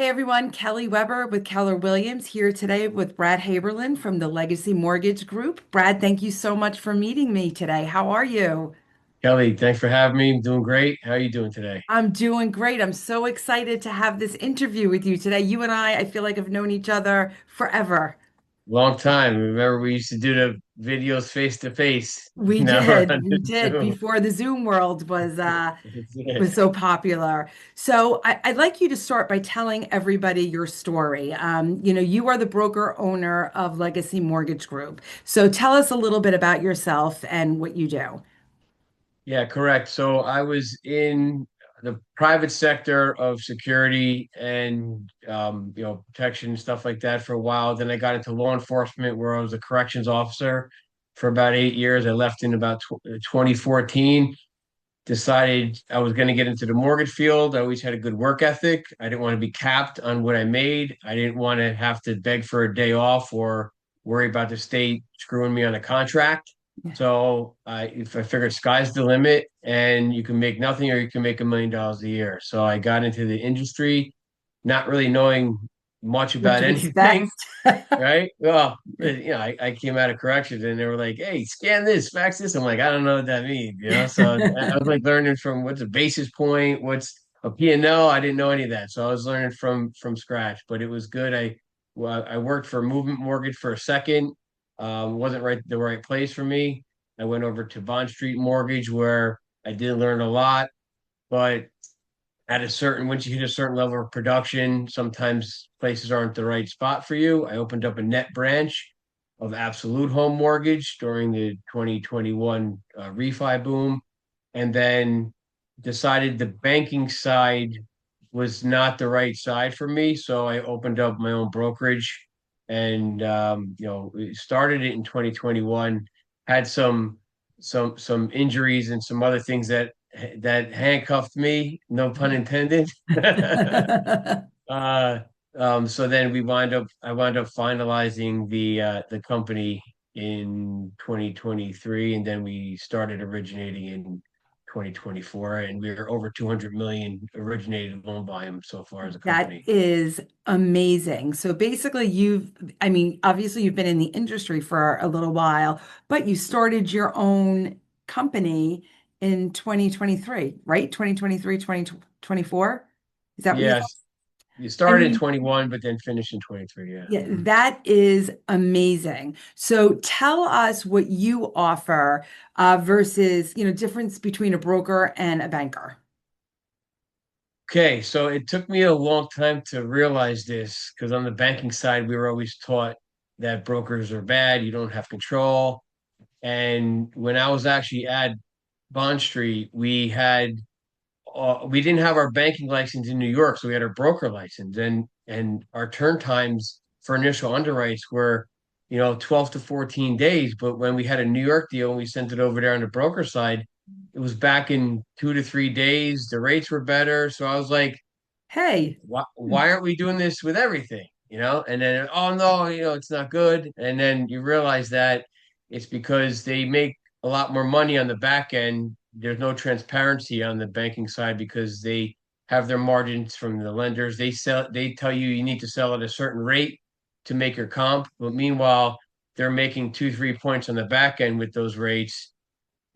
Hey everyone, Kelly Weber with Keller Williams here today with Brad Haberlin from the Legacy Mortgage Group. Brad, thank you so much for meeting me today. How are you? Kelly, thanks for having me. I'm doing great. How are you doing today? I'm doing great. I'm so excited to have this interview with you today. You and I feel like have known each other forever. Long time. Remember we used to do the videos face to face. We Now we're did, on we did Zoom. before the Zoom world That's it. was so popular. So I'd like you to start by telling everybody your story. You are the broker owner of Legacy Mortgage Group. So tell us a little bit about yourself and what you do. Yeah, correct. So I was in the private sector of security and protection and stuff like that for a while. Then I got into law enforcement where I was a corrections officer for about 8 years. I left in about 2014. Decided I was going to get into the mortgage field. I always had a good work ethic. I didn't want to be capped on what I made. I didn't want to have to beg for a day off or worry about the state screwing me on a contract. So if I figured sky's the limit and you can make nothing or you can make $1 million a year. So I got into the industry, not really knowing much What about to expect. anything. Right? Well, I came out of corrections and they were like, "Hey, scan this, fax this." I'm like, I don't know what that means. So I was like learning from what's a basis point, what's a P&L. I didn't know any of that, so I was learning from scratch. But it was good. I worked for Movement Mortgage for a second. Wasn't right the right place for me. I went over to Bond Street Mortgage where I did learn a lot, but once you hit a certain level of production, sometimes places aren't the right spot for you. I opened up a net branch of Absolute Home Mortgage during the 2021 refi boom, and then decided the banking side was not the right side for me. So I opened up my own brokerage and started it in 2021. Had some injuries and some other things that handcuffed me, no pun intended. uh, so then I wound up finalizing the company in 2023, and then we started originating in 2024, and we're over 200 million originated loan volume so far as a That company. is amazing. So basically, obviously, you've been in the industry for a little while, but you started your own company in 2023, right? 2023, 2024. Is that what you thought? Yes, you I started in mean, 21, but then finished in 23. Yeah. yeah, that is amazing. So tell us what you offer versus, difference between a broker and a banker. Okay, so it took me a long time to realize this because on the banking side, we were always taught that brokers are bad, you don't have control. And when I was actually at Bond Street, we didn't have our banking license in New York, so we had our broker license, and our turn times for initial underwrites were 12 to 14 days. But when we had a New York deal and we sent it over there on the broker side, it was back in 2 to 3 days. The rates were better, so I was like, Hey. why aren't we doing this with everything? And then, oh no, it's not good. And then you realize that it's because they make a lot more money on the back end. There's no transparency on the banking side because they have their margins from the lenders. They tell you you need to sell at a certain rate to make your comp. But meanwhile, they're making 2, 3 points on the back end with those rates.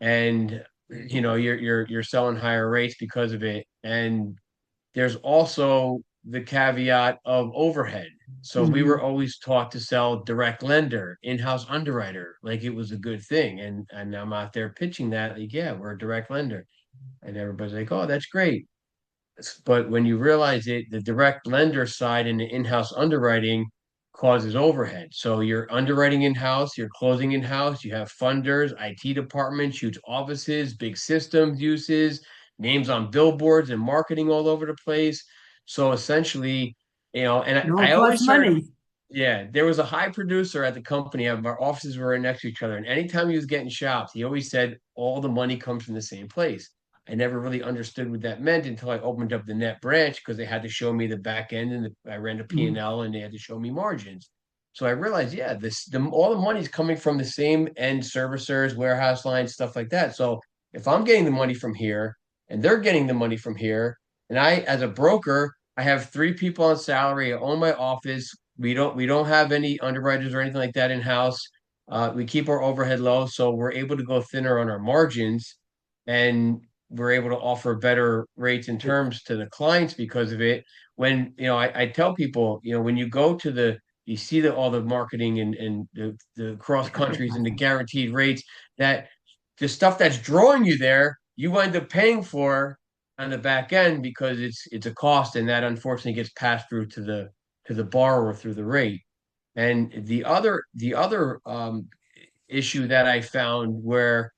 And you're selling higher rates because of it. And there's also the caveat of overhead. So we were Mhm. always taught to sell direct lender, in-house underwriter, like it was a good thing. And I'm out there pitching that, like, yeah, we're a direct lender. And everybody's like, oh, that's great. But when you realize it, the direct lender side and the in-house underwriting causes overhead. So you're underwriting in-house, you're closing in-house, you have funders, IT departments, huge offices, big systems uses, names on billboards and marketing all over the place. So essentially, and It all I costs always heard, money. yeah, there was a high producer at the company. Our offices were right next to each other. And anytime he was getting shops, he always said all the money comes from the same place. I never really understood what that meant until I opened up the net branch because they had to show me the back end and I ran a Mhm. P&L and they had to show me margins. So I realized, yeah, all the money is coming from the same end servicers, warehouse lines, stuff like that. So if I'm getting the money from here and they're getting the money from here, and I, as a broker, I have three people on salary. I own my office. We don't have any underwriters or anything like that in house. We keep our overhead low, so we're able to go thinner on our margins, and we're able to offer better rates and terms to the clients because of it. When I tell people, when you go to you see all the marketing and the cross countries and the guaranteed rates, that the stuff that's drawing you there, you wind up paying for on the back end because it's a cost, and that unfortunately gets passed through to the borrower through the rate. And the other issue that I found where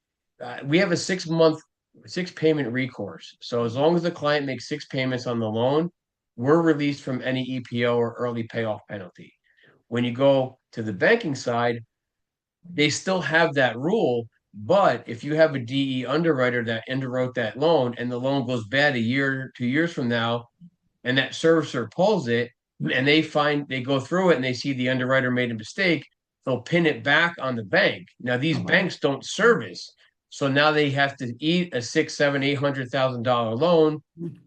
we have a 6 month 6 payment recourse. So as long as the client makes 6 payments on the loan, we're released from any EPO or early payoff penalty. When you go to the banking side, they still have that rule. But if you have a DE underwriter that underwrote that loan and the loan goes bad a year, 2 years from now, and that servicer pulls it and they go through it and they see the underwriter made a mistake, they'll pin it back on the bank. Now these Oh, wow. banks don't service. So now they have to eat a six, seven, $800,000 loan,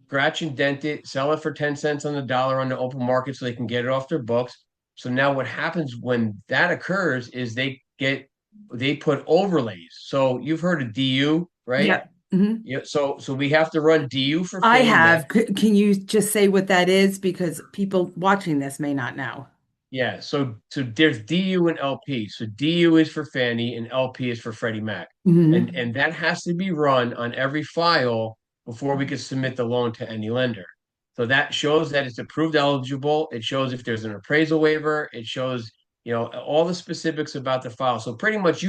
scratch and dent it, sell it for 10 cents on the dollar on the open market so they can get it off their books. So now what happens when that occurs is they put overlays. So you've heard of DU, right? Yeah. Mhm. Yeah. So we have to run DU for I Fannie Mae. have. Can you just say what that is? Because people watching this may not know. Yeah, so there's DU and LP. So DU is for Fannie and LP is for Freddie Mac. And Mhm. and that has to be run on every file before we can submit the loan to any lender. So that shows that it's approved eligible. It shows if there's an appraisal waiver. It shows, all the specifics about the file. So pretty much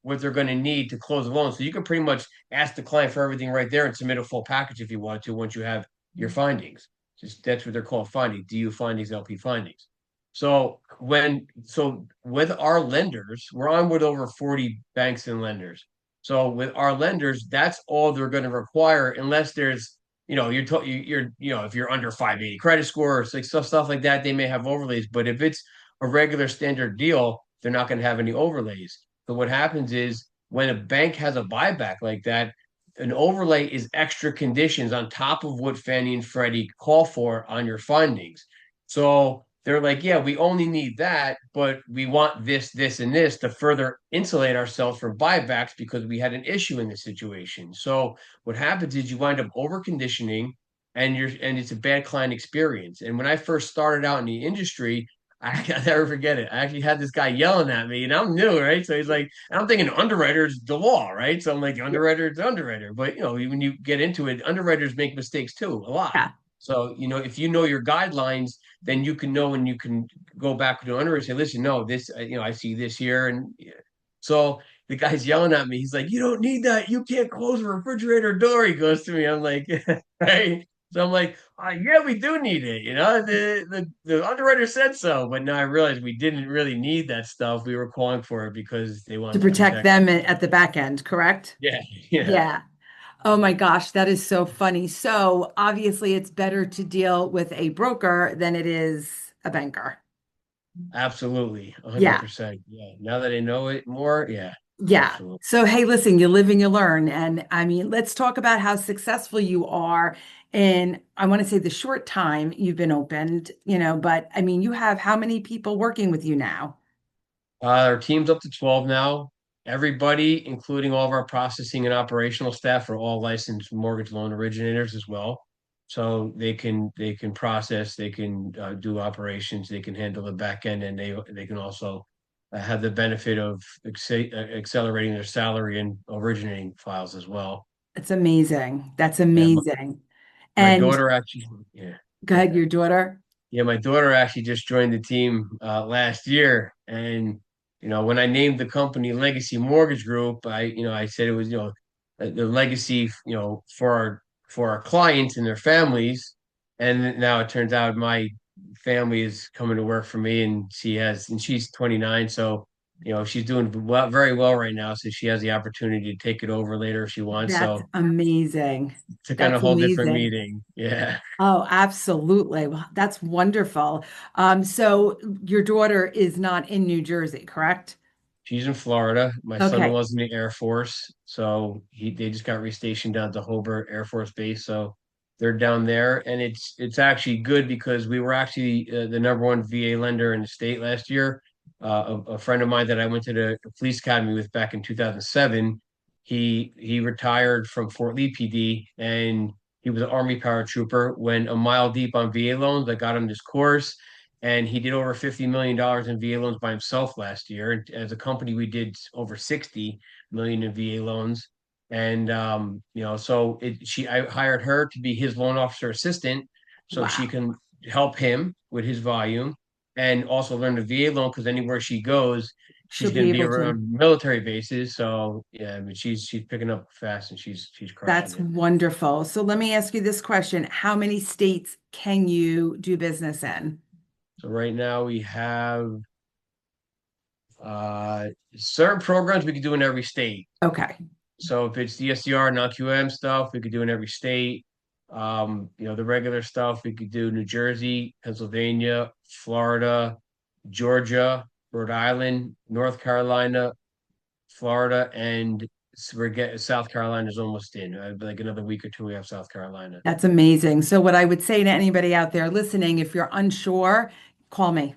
what they're going to need to close the loan. So you can pretty much ask the client for everything right there and submit a full package if you want to once you have your findings. Just that's what they're called findings, DU findings, LP findings. So with our lenders, we're on with over 40 banks and lenders. So with our lenders, that's all they're going to require unless there's, if you're under 580 credit score or stuff like that, they may have overlays. But if it's a regular standard deal, they're not going to have any overlays. So what happens is when a bank has a buyback like that, an overlay is extra conditions on top of what Fannie and Freddie call for on your findings. So they're like, yeah, we only need that, but we want this, this, and this to further insulate ourselves from buybacks because we had an issue in this situation. So what happens is you wind up over conditioning and it's a bad client experience. And when I first started out in the industry, I'll never forget it. I actually had this guy yelling at me, and I'm new, right? So he's like, and I'm thinking underwriter is the law, right? So I'm like, underwriter is underwriter. But when you get into it, underwriters make mistakes too, a lot. Yeah. So, if you know your guidelines, then you can know and you can go back to the underwriter and say, listen, no, this, I see this here. And yeah. So the guy's yelling at me. He's like, you don't need that. You can't close a refrigerator door. He goes to me. I'm like, right. So I'm like, yeah, we do need it. The underwriter said so, but now I realized we didn't really need that stuff. We were calling for it because they To wanted to protect protect. them at the back end, correct? Yeah, yeah, Yeah. Oh my gosh, that is so funny. So obviously it's better to deal with a broker than it is a banker. absolutely, Yeah. 100%. Yeah. Now that I know it more, yeah, Yeah. absolutely. So, hey, listen, you live and you learn. And I mean, let's talk about how successful you are in, I want to say the short time you've been opened, but I mean, you have how many people working with you now? Our team's up to 12 now. Everybody, including all of our processing and operational staff, are all licensed mortgage loan originators as well. So they can process, they can do operations, they can handle the back end, and they can also have the benefit of accelerating their salary and originating files as well. It's amazing. That's Yeah, amazing. my And daughter actually, yeah. go ahead, your daughter. Yeah, my daughter actually just joined the team last year, and when I named the company Legacy Mortgage Group, I said it was the legacy for our clients and their families, and now it turns out my family is coming to work for me, and she's 29, so she's doing well, very well right now, so she has the opportunity to take it over later if she wants. That's So amazing. it's a kind of That's whole different amazing. meeting. Yeah. Oh, absolutely. Well, that's wonderful. So your daughter is not in New Jersey, correct? She's in Florida. My Okay. son-in-law's in the Air Force, so they just got restationed down to Hobart Air Force Base. So They're down there, and it's actually good because we were actually the number one VA lender in the state last year. A friend of mine that I went to the police academy with back in 2007, he retired from Fort Lee PD, and he was an Army paratrooper. Went a mile deep on VA loans. I got him this course, and he did over $50 million in VA loans by himself last year. And as a company, we did over 60 million in VA loans. And so I hired her to be his loan officer assistant so she Wow. can help him with his volume and also learn the VA loan because anywhere she goes, She'll she's be going to be able to. around military bases. So yeah, I mean she's picking up fast and she's crushing That's it. wonderful. So let me ask you this question. How many states can you do business in? So right now we have uh certain programs we can do in every state. Okay. So if it's DSCR, non-QM stuff, we could do in every state. The regular stuff we could do New Jersey, Pennsylvania, Florida, Georgia, Rhode Island, North Carolina, Florida, and we're getting South Carolina's almost in. Like another week or two, we have South Carolina. That's amazing. So what I would say to anybody out there listening, if you're unsure, call me.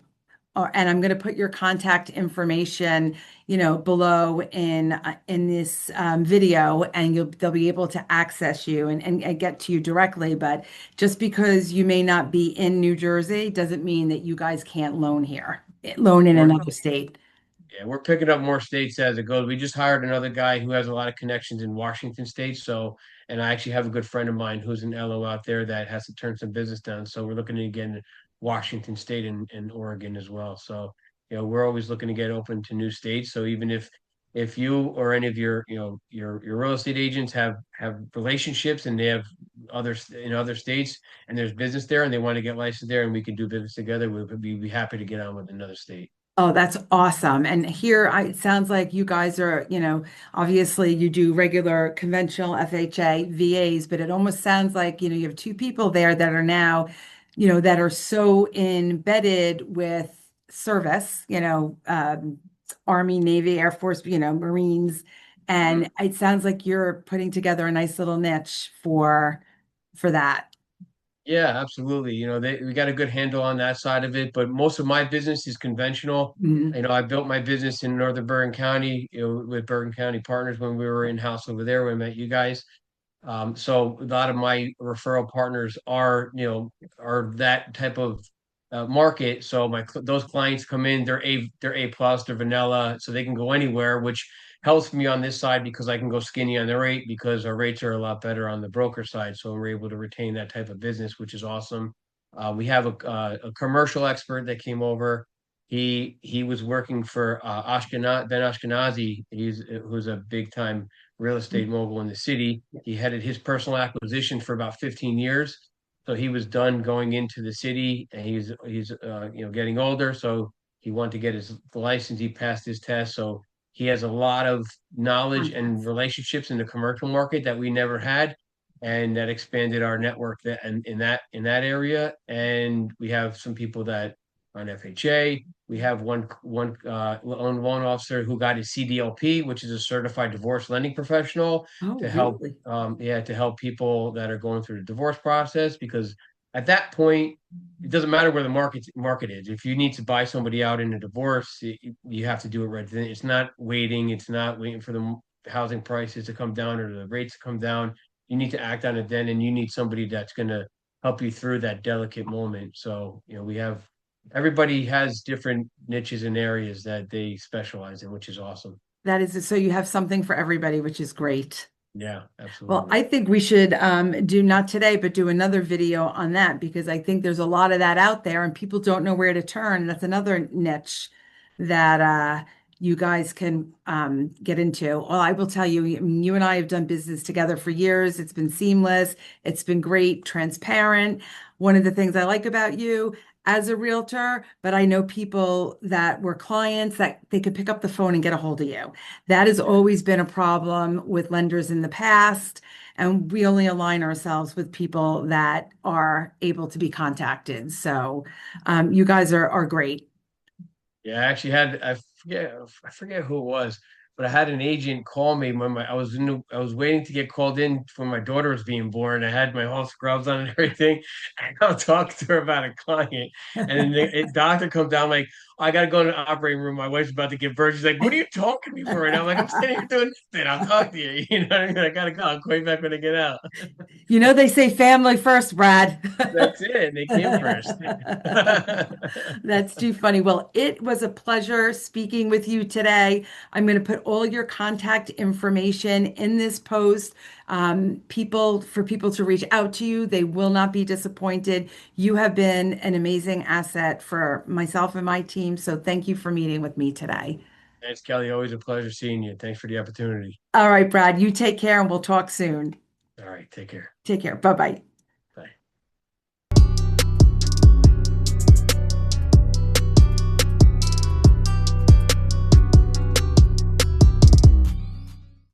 And I'm going to put your contact information, below in this video, and they'll be able to access you and get to you directly. But just because you may not be in New Jersey doesn't mean that you guys can't loan here, loan in We're another state. Yeah, we're picking up more states as it goes. We just hired another guy who has a lot of connections in Washington State. So, and I actually have a good friend of mine who's an LO out there that has to turn some business down. So we're looking to get in Washington State and Oregon as well. So, we're always looking to get open to new states. So even if you or any of your your real estate agents have relationships and they have others in other states and there's business there and they want to get licensed there and we can do business together, we'd be happy to get on with another state. Oh, that's awesome. And here it sounds like you guys are, obviously you do regular conventional FHA VAs, but it almost sounds like, you have two people there that are now, that are so embedded with service, Army, Navy, Air Force, Marines. And it sounds like you're putting together a nice little niche for that. Yeah, absolutely. We got a good handle on that side of it, but most of my business is conventional. Mhm. I built my business in northern Bergen County, with Bergen County Partners when we were in house over there when I met you guys. So a lot of my referral partners are that type of market. So those clients come in, they're A plus, they're vanilla, so they can go anywhere, which helps me on this side because I can go skinny on the rate because our rates are a lot better on the broker side. So we're able to retain that type of business, which is awesome. We have a commercial expert that came over. He was working for Ben Ashkenazi. Who's a big time real estate mogul in the city. He headed his personal acquisition for about 15 years. So he was done going into the city, and he's getting older. So he wanted to get his license. He passed his test. So he has a lot of knowledge and Contacts. relationships in the commercial market that we never had, and that expanded our network in that area. And we have some people that on FHA. We have one loan officer who got his CDLP, which is a certified divorce lending professional, Oh, to help really? to help people that are going through the divorce process because at that point it doesn't matter where the market is. If you need to buy somebody out in a divorce, you have to do it right then. It's not waiting. It's not waiting for the housing prices to come down or the rates to come down. You need to act on it then, and you need somebody that's going to help you through that delicate moment. So, we have everybody has different niches and areas that they specialize in, which is awesome. That is, so you have something for everybody, which is great. Yeah, Well, absolutely. I think we should do not today, but do another video on that because I think there's a lot of that out there and people don't know where to turn. That's another niche that you guys can get into. Well, I will tell you, I mean, you and I have done business together for years. It's been seamless. It's been great, transparent. One of the things I like about you as a realtor, but I know people that were clients that they could pick up the phone and get a hold of you. That has Yeah. always been a problem with lenders in the past, and we only align ourselves with people that are able to be contacted. So you guys are great. Yeah, I actually had I forget who it was. but I had an agent call me when I was waiting to get called in when my daughter was being born. I had my whole scrubs on and everything. And I'm talking to her about a client, and then the doctor comes down like, I gotta go in the operating room. My wife's about to give birth. She's like, "What are you talking to me for?" And I'm like, "I'm sitting here doing nothing. I'll talk to you." You know what I mean? I gotta go. I'll call you back when I get out. You know, they say family first, Brad. That's it. They came first. That's too funny. Well, it was a pleasure speaking with you today. I'm going to put all your contact information in this post. For people to reach out to you, they will not be disappointed. You have been an amazing asset for myself and my team. So thank you for meeting with me today. Thanks, Kelly. Always a pleasure seeing you. Thanks for the opportunity. All right, Brad, you take care and we'll talk soon. All right, take care. Take care. Bye bye.